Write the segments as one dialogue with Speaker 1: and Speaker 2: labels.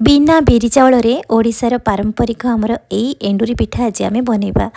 Speaker 1: बिना बिरी चाउल ओडिशार पारंपरिक आमर एई एंडुरी पिठा आज आम बनइबा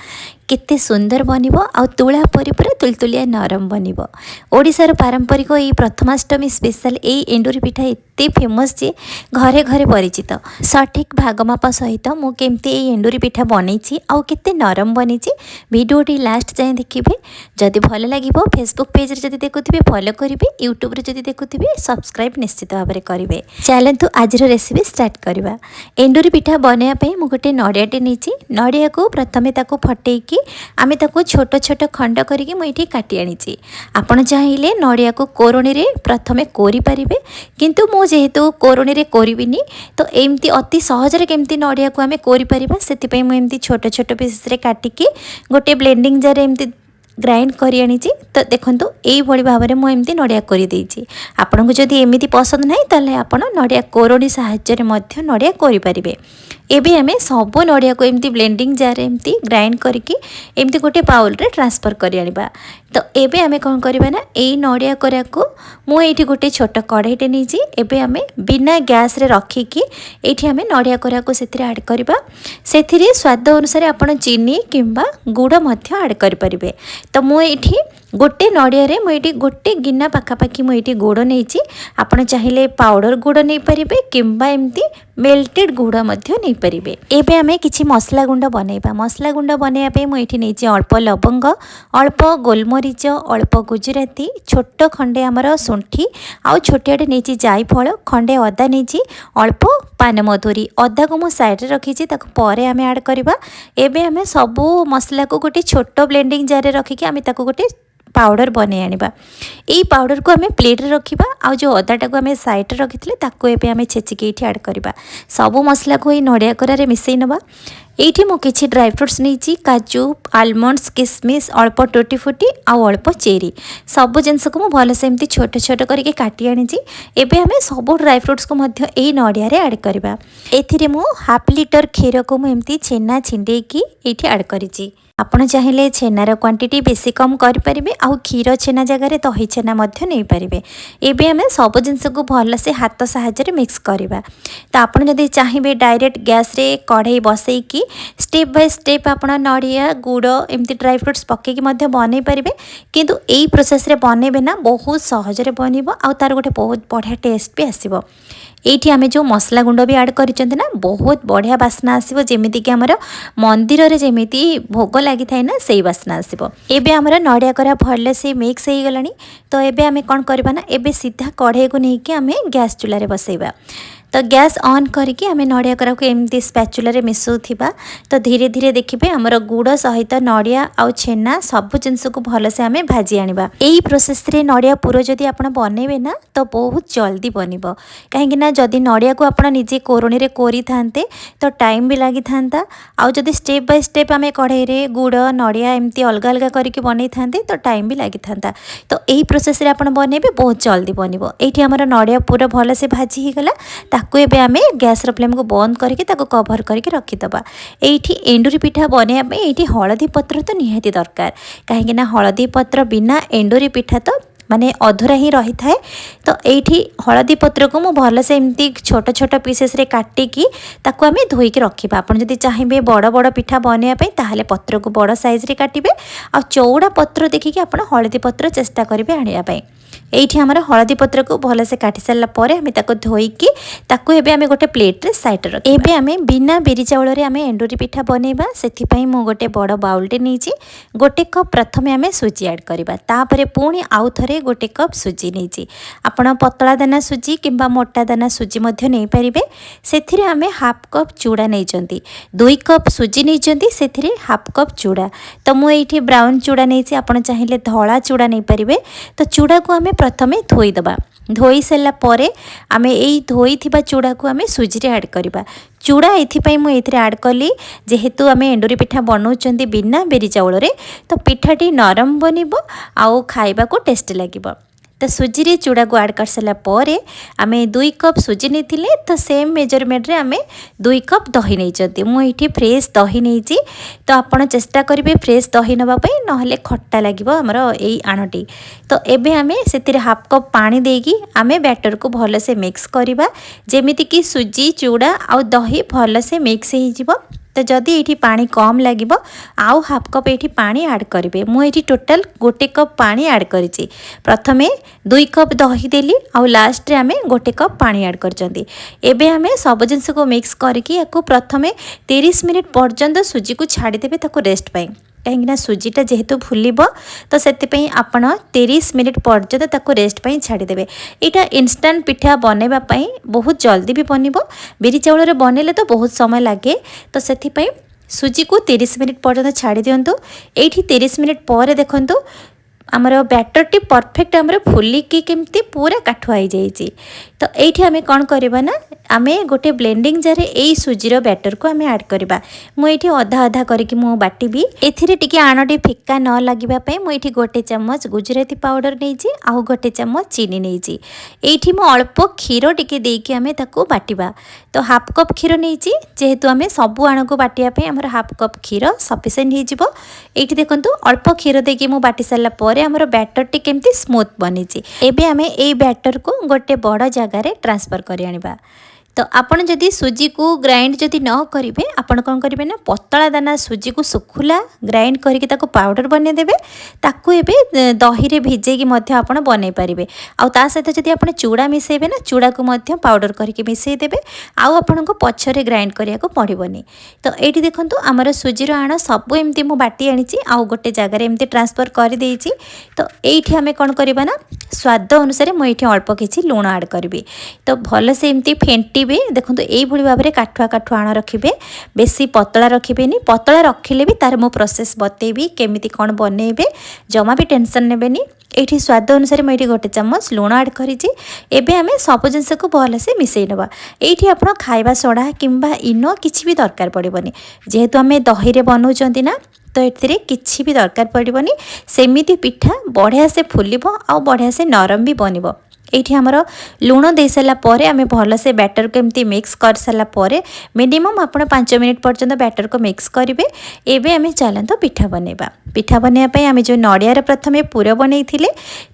Speaker 1: केते सुंदर बनिबो आ तुला परी पूरा तुलतुलिया नरम बनिबो। ओडिशार पारंपरिक एई प्रथमाष्टमी स्पेशल एई एंडुरी पिठा एते फेमस जे घरे घरे परिचित। सठिक भागमाप सहित मु केमती एई एंडुरी पिठा बनैछि आ केते नरम बनिछि भिडियोटी लास्ट जाए देखिबे। जदि भल लागिबो फेसबुक पेज रे जदि देखुथिबे फॉलो करिवे, यूट्यूब रे जदि देखुथिबे सब्सक्राइब निश्चित भाव में करिवे। चलतु आज रेसिपी स्टार्ट करवा। एंडुरी पिठा बनैया मु गोटे नड़ियाटे नहीं, नड़िया को प्रथमे ताको फटेकी आमे ताको छोट छोट खंड करके मुझे काटी आनी। आपण चाहिए नड़िया को कोरोनी रे प्रथमे कोरी पारिबे, किंतु मु जेहेतु कोरोनी रे कोरिबिनी तो एमती अति सहज रे केमती नड़िया को आमे कोरी पारिबा सेति मु एमती छोट छोट पीसेस रे काटिकी गोटे ब्लेंडिंग जार एमती ग्राइंड करी आनी। तो देखो यही भाव में मुझे नड़िया कर आपन को जदि एमती पसंद ना ताले आपण नड़िया कोरोनी साहाय्य नड़िया कोरी पारिबे। एबे आमे सब नड़िया को एमती ब्लेंडिंग जार एमती ग्राइंड करके एमती गोटे बाउल रे ट्रांसफर करी आनिबा। तो एबे आमे कोन करबा ना एई नड़िया कोरा को मु एठी गोटे छोट कढ़ाईटे नहीं, एबे आमे बिना गैस रे रखिकी एठी आमे नड़िया कोरा को सेथिरे ऐड करबा। सेथिरे स्वाद अनुसार आपण चीनी किंबा गुड़ मध्य ऐड करि परिबे। तो मु एठी गोटे नड़िया रे मुझे गोटे गिना पाखापाखी मुझे गुड़ नहीं, आपड़ चाहिए पाउडर गुड़ नहीं पारे किंबा एमती मेल्टेड गुड़ नहीं पारे। एबे आमे किछि मसला गुंड बनैबा। मसला गुंड बनैया मुझे नहीं अल्प लवंग, अल्प गोलमरीच, अल्प गुजराती, छोट खंडे आमर शुंठी आउ छोटियाटे नहीं जायफल, खंडे अदा नहीं, अल्प पान मधुरी। अदा को मु साइड रे रखी पर आमे ऐड करबा। एबे आमे सबू मसला को गोटे छोट ब्लेंडिंग जार रे रखिकी आमे ताको गोटे पाउडर बने आनिबा। एई पाउडर को आमे प्लेट रे रखिबा आ जो अदाटा को आमे साइड रे रखिथिले ताको एबे आमे छेचिके एठी ऐड करबा। सब मसला को ए नड़िया कोरा रे मिसई नबा। एठी मु किछि ड्राई फ्रूट्स नहीं, काजू, आलमंड्स, किसमिस, अल्प टूटी फूटी आ अल्प चेरी, सब जिनस को मु भल से एमती छोट छोट करके काटी आनी। एबे आमे सब ड्राई फ्रूट्स को मध्य एई नड़िया रे ऐड करबा। एथिरे मु हाफ लीटर क्षीर को मु एमती छेना छिंडेकी एठी ऐड करिछि। आपण चाहिए छेनार क्वांटिटी बेसी कम करें आ क्षीर छेना जगह दही छेना नहीं पारे। एबे आमे सब जिनस को भल से हाथ साहाय्य मिक्स करवा। तो आप जदि चाहिए डायरेक्ट गैस रे कढ़ई बसईकी स्टेप बाय स्टेप आप नड़िया गुड़ एमती ड्राई फ्रूट्स पकईकी बनई पारे, किंतु यही प्रोसेस रे बनइबे ना बहुत सहजरे बनिबो आ तार गोटे बहुत बढ़िया टेस्ट भी आसीबो। एठी आमे जो मसला गुंड भी ऐड करिसेंते ना बहुत बढ़िया बास्ना आसीबो, जेमिति कि हमर मंदिर रे जेमिति भोग लागि थाए ना सेही बास्ना आसीबो। एबे हमर नड़िया करा भले से मिक्स हो गलानी। तो एबे आमे कोन करबा ना एबे सीधा कढ़ई को नेकी आमे गैस चूल्हा रे बसैबा। तो गैस ऑन करके आमे नड़िया करा को एमती स्पैचुला रे मिसौथिबा। तो धीरे धीरे देखिबे हमर गुड़ सहित नड़िया आ छेना सब जिनस को भल से आमे भाजी आनिबा। एही प्रोसेस रे नड़िया पुरो जदि आपण बनैबे ना तो बहुत जल्दी बनिबो, काहेकि ना जदि नड़िया को आपण निजे कोरोनी रे कोरी थांते तो टाइम भी लागि थांता। आ जदि स्टेप बाय स्टेप आमे कढ़ई रे गुड़ नड़िया एमती अलग अलग करके बनै थांते तो टाइम भी लागि थांता। तो एही प्रोसेस रे आपण बनैबे बहुत जल्दी बनिबो। एठी हमर नड़िया पूरा भल से भाजी ही गला। ताको एबे आमे गैस रो फ्लेम को बंद करके ताको कवर करके रखिदबा। एठी एंडुरी पिठा बनैया पे एठी हळदी पत्र तो निहाती दरकार, काहेकि ना हळदी पत्र बिना एंडुरी पिठा तो माने अधूरा ही रही थाए। तो एठी हळदी पत्र को मु भल से एमती छोट छोट पीसेस रे काटिकी ताको आमे धोईकी रखिबा। आपण जदि चाहिबे बड़ बड़ पिठा बनैया पे ताहाले पत्र को बड़ साइज रे काटिबे आ चौड़ा पत्र देखिकी आपण हळदी पत्र चेष्टा करिवे आनिया पे। एठी हमर हळदी पत्र को भल से काटी सारला परे आमे ताको धोईकी ताको एबे आमे गोटे प्लेट रे साइड रे एबे आमे बिना बिरी चाउल रे आमे एंडुरी पिठा बनैबा। सेथि पई मु गोटे बड़ बाउल टे नीची गोटे कप प्रथमे आमे सुजी ऐड करबा। तापरे पुणी आउ थरे गोटे कप सुजी नीची। आपण पतला दाना सुजी किंबा मोटा दाना सुजी मध्य नै परिबे। सेथिरे आमे हाफ कप चूड़ा नै चंती, 2 कप सुजी नै चंती, सेथिरे हाफ कप चूड़ा। तो मु एठी ब्राउन चूड़ा नैछि, आपण चाहिए धला चूड़ा नै परिबे। तो चूड़ा को आमे प्रथमे धोई दबा। धोई सारा परे आमे एई धोई थिबा चूड़ा को आमे सुजी रे ऐड करबा। चूड़ा एथिपाई मु एथिरे ऐड कली जेहेतु आमे एंडुरी पिठा बनाउचंती बिना बेरी चाउल रे, तो पिठाटी नरम बनिबो आउ खाइबा को टेस्ट लागिबो। तो सुजी रे चूड़ा को आड कर सारा पर आम 2 कप सुजी नहीं तो सेम मेजरमेंट रे आम 2 कप दही नहीं मुझे फ्रेश दही नहीं तो आपड़ चेष्टा करेंगे फ्रेश दही नापी ना खट्टा लगे आमर यही आणटी तो एबे आम से हाफ कप पानी देकी आम बैटर को भलसे मिक्स करवा जेमिति कि सुजी चूड़ा आ दही भलसे मिक्स हो तो जदि ये पानी कम लगे आउ हाफ कप ये पानी ऐड करेंगे मुझे टोटाल 1 कप पानी ऐड करी प्रथमे 2 कप दही देली आउ लास्ट रे आम 1 कप पानी ऐड कर आम सब जिनस को मिक्स करके प्रथमे 30 मिनिट पर्यंत सुजी को छाड़देवे ताको रेस्ट पाई कहीं सुजीटा जेहेतु फुलब तो से आपण 30 मिनिट पर्यंत ताको रेस्ट पाई छाड़देवे। यहाँ इंस्टांट पिठा बनवाई बहुत जल्दी भी बनब बिरी चाउल बनइले तो बहुत समय लगे तो से सुजी को 30 मिनिट पर्यंत छाड़ी दिंतु ये 30 मिनिट पर देखु आमर बैटरटी परफेक्ट आमर फुलिकी केमती पूरा काठुआ हो जाइए तो ये आम कौन करवा ना आम गोटे ब्लेंडिंग जार यही सुजीर बैटर को आम ऐड करवा मुझे अधा अधा करके बाटिबी एथिरे आणटी फिका न लगे मुझे 1 चामच गुजराती पाउडर नहीं आउ 1 चामच चीनी नहीं ये अल्प क्षीर टिके देकी आम ताको बाटिबा तो हाफ कप क्षीर नहीं जेहेतु आम सबू आण को बाटियापी आमर हाफ कप क्षीर सफिसीएंट हो ये देखो अल्प क्षीर देकी मु बाटी सारा आमर बैटर टी केमती स्मूथ बनी एबे आमे ए बैटर को गोटे बड़ जगार ट्रांसफर करी आनिबा तो आपन जदि सुजी को ग्राइंड जदि न करेंगे आपन कौन करेंगे ना पतला दाना सुजी को सुखुला ग्राइंड करके ताको पाउडर बने देबे ताको एबे दही रे भिजेकी मध्य आपन बनै परिबे आ ता सहित जदि आपन चूड़ा मिसेबे ना चूड़ा को मध्य पाउडर करके मिसई देबे आ आपन को पछरे ग्राइंड करिया को पड़िबनी तो एठी देखंतु हमर सुजी रो आण सब एमती मु बाटी आनिची आ गोटे जगार एमती ट्रांसफर कर देइची तो एठी हमें कौन करबा ना स्वाद अनुसार मु एठी अल्प किछि लूण ऐड करबी तो भल से एमती फेंटी देखो यही भाव में काठुआ काठुआ आण रखिए बेसी पतला रखिए पतला रखिले भी तार मो प्रोसेस बतेबी केमिति कौन बनइबे जमा भी टेंशन नेबेनी ये स्वाद अनुसार मुझे 1 चामच लूण ऐड करी आम सब जिनस को भलसे मिसई नवा ये आप खाइबा सोडा किंबा इनो किसी भी दरकार पड़ोनी जेहेतु आम दही रे बनाऊँ ना तो ये किसी भी दरकार पड़ोनी सेमिति पिठा बढ़िया से फुलिब आ बढ़िया से नरम भी बनब ये आमर लुण दे सारापर आम भलसे बैटर को एमती मिक्स कर सारापर मिनिमम आप 5 मिनिट पर्यंत बैटर को मिक्स करेंगे एवं आम चलते पिठा बनवा पिठा बनवाई आम जो नड़ियार प्रथम पुर बन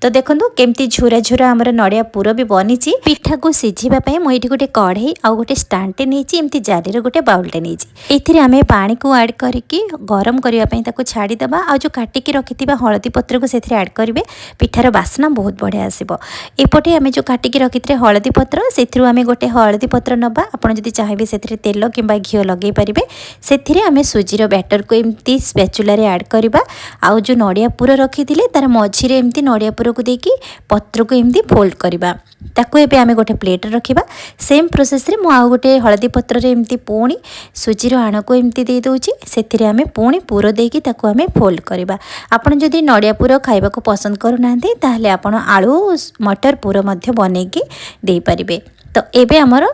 Speaker 1: तो देखो केमती झुरा झुरा आमर नड़िया पुर भी बनी पिठा को सीझापी मुझे गोटे कढ़ई आ गोटे स्टांडे नहीं जाली गोटे बाउलटे नहीं ये आम पानी को ऐड करके गरम करने छाड़ीदे आ जो काटिकी रखि हलदी पत्र को ऐड करेंगे पिठार बास्ना बहुत बढ़िया आसो एपटे आम जो काटिकी रखी थे हलदी पत्र से आम गोटे हलदी पत्र नवा आपड़ जब चाहिए से तेल कि घी लगे पारे से आम सुजीर बैटर को एमती स्पैचुला ऐड करवा आउ जो नड़िया पुर रखी तार मझीरे एमती नड़िया पुर को देकी पत्र को एमती फोल्ड करवा ताको एबे आमे गोटे प्लेट रखिबा सेम प्रोसेस रे मु आ गोटे हलदी पत्र रे एमती पुणी सुजीर आण को एमती दे दोची सेथिरे आमे पुणी पुर देकी ताको आमे फोल्ड करबा आपण जदि नड़िया पुर खाइबा को पसंद करू नांती ताहले आपण आलू मटर पुर मध्य बनेकी दे परिबे तो एबे आमर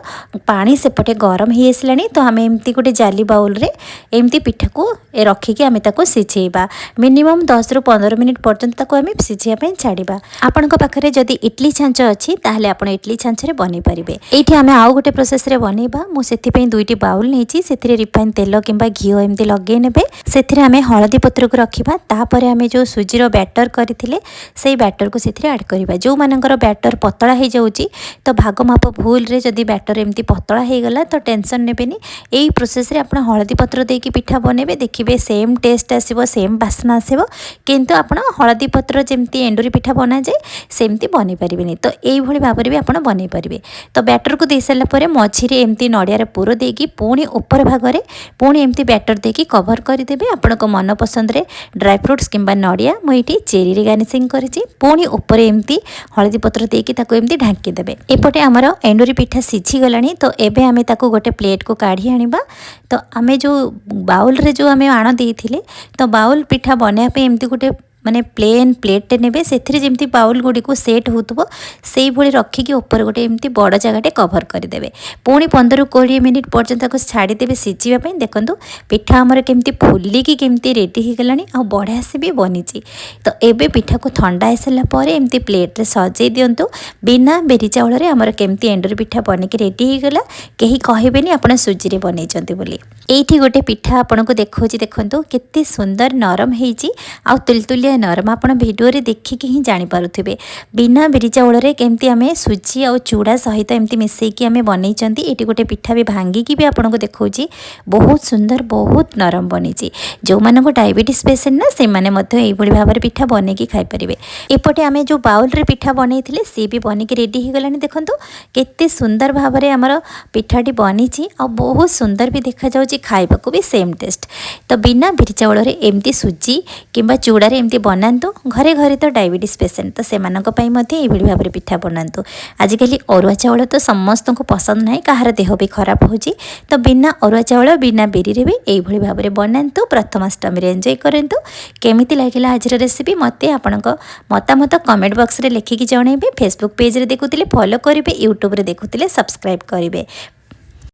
Speaker 1: पानी सेपटे गरम हो आसलानी तो आम एमती गोटे जाली बाउल रे एमती पिठा को रखिकी आम ताको सिझेबा मिनिमम 10 ରୁ 15 मिनिट पर्यंत ताको आम सिझापी छाड़ीबा आपण पाखे जदि इडली छांच अच्छी ताहले आपण इडली छांच रे बनै परिबे एठी आम आउ गोटे प्रोसेस रे बनैबा मु सेति पई 2टी बाउल नैची सेथिरे रिफाइन तेल किंबा घी एमती लगे नेबे सेथिरे आम हलदी पत्र को रखिबा तापरे आम जो सुजीर बैटर करथिले सेई बैटर को सेथिरे ऐड करबा जो मानकर बैटर पतला हो जाउची तो भाग माप भूल रे जदि बैटर एमती पतला हो गला तो टेंशन नेबेनी एई प्रोसेस रे आपण हलदी पत्र देकी पिठा बनेबे देखिबे सेम टेस्ट आसीबो सेम बास्ना आसीबो किंतु आपण हलदी पत्र जेमती एंडुरी पिठा बना जाए सेमती बनै परिबेनी तो एई भली भाबरे भी आपण बनै परिबे तो बैटर को दे साला परे मझिरे एमती नड़ियार पुर देकी पुणी ऊपर भागरे पुणी एमती बैटर देकी कवर कर देबे आपण को मन पसंद रे ड्राई फ्रूट्स किंबा नड़िया मुइटी चेरी रे गार्निशिंग करिछि पुणी ऊपर एमती हलदी पत्र देकी ताको एमती ढांकी देबे एपटे हमर एंडुरी पिठा सीझी गलानी तो एबे आमे ताको गोटे प्लेट को काढ़ी आनिबा तो आमे जो बाउल रे जो आमे आण देइथिले तो बाउल पिठा बने पे एमती गोटे माने प्लेन प्लेट नेबे से जमी बाउल गुड़ी को सेट होतबो से भली रखिकी ऊपर गोटे एमती बड़ जगटे कभर करदेवे पुणी 15-20 मिनिट पर्यंत छाड़देवे सीझापी देखूँ पिठा आमर केमती फुलिकी केमती रेडी हो गलानी आ बढ़िया से भी बनी। तो एबे पिठा को ठंडा हो सारा एमती प्लेट रे सजे दिंतु बिना बेरी चाउल आमर केमती एंडुरी पिठा बनिकी रेडी हो गला कहीं कहबेनी आप सुजी रे बनईचंती बोली। एठी गोटे पिठा आपन को देखौची देखंतु केते सुंदर नरम हेची आ तुलतुलिया नरम आपण वीडियो रे देखिकी ही जानि पारुथिबे बिना बिरी चाउल रे केमती आमे सुजी आ चूड़ा सहित एमती मिसेकी आमे बनईचंती। एठी गोटे पिठा भी भांगिकी भी आपन को देखौची बहुत सुंदर बहुत नरम बनीची। जो माने को डायबिटीज पेशेंट ना से माने मध्य एई भली भाबर पिठा बनेकी खाइ परिबे। एपटे आमे जो बाउल रे पिठा बनईथिले से भी बनिकी रेडी हो गलानी देखंतु केते सुंदर भाबरे हमर पिठाटी बनीची आ बहुत सुंदर भी देखा जाउची खाइबा को भी सेम टेस्ट। तो बिना बिरी चाउल रे एमती सुजी किंबा चूड़ा रे एमती बनातु घरे घरे तो डायबिटीज पेशेंट तो से मानक पई मध्ये एई भली भाबरे पिठा बनातु। आजिकली अरुआ चाउल तो समस्त को पसंद नाही काहार देह भी खराब होची तो बिना अरुआ चाउल बिना बिरी रे भी एई भली भाबरे बनातु प्रथमाष्टमी रे एंजॉय करंतु। केमिति लागिला आज रेसिपी मते आपनक मतामत कमेंट बॉक्स रे लिखिकी जणाइबे। फेसबुक पेज रे देखुतिले फॉलो करिवे यूट्यूब रे देखुतिले सब्सक्राइब करिवे।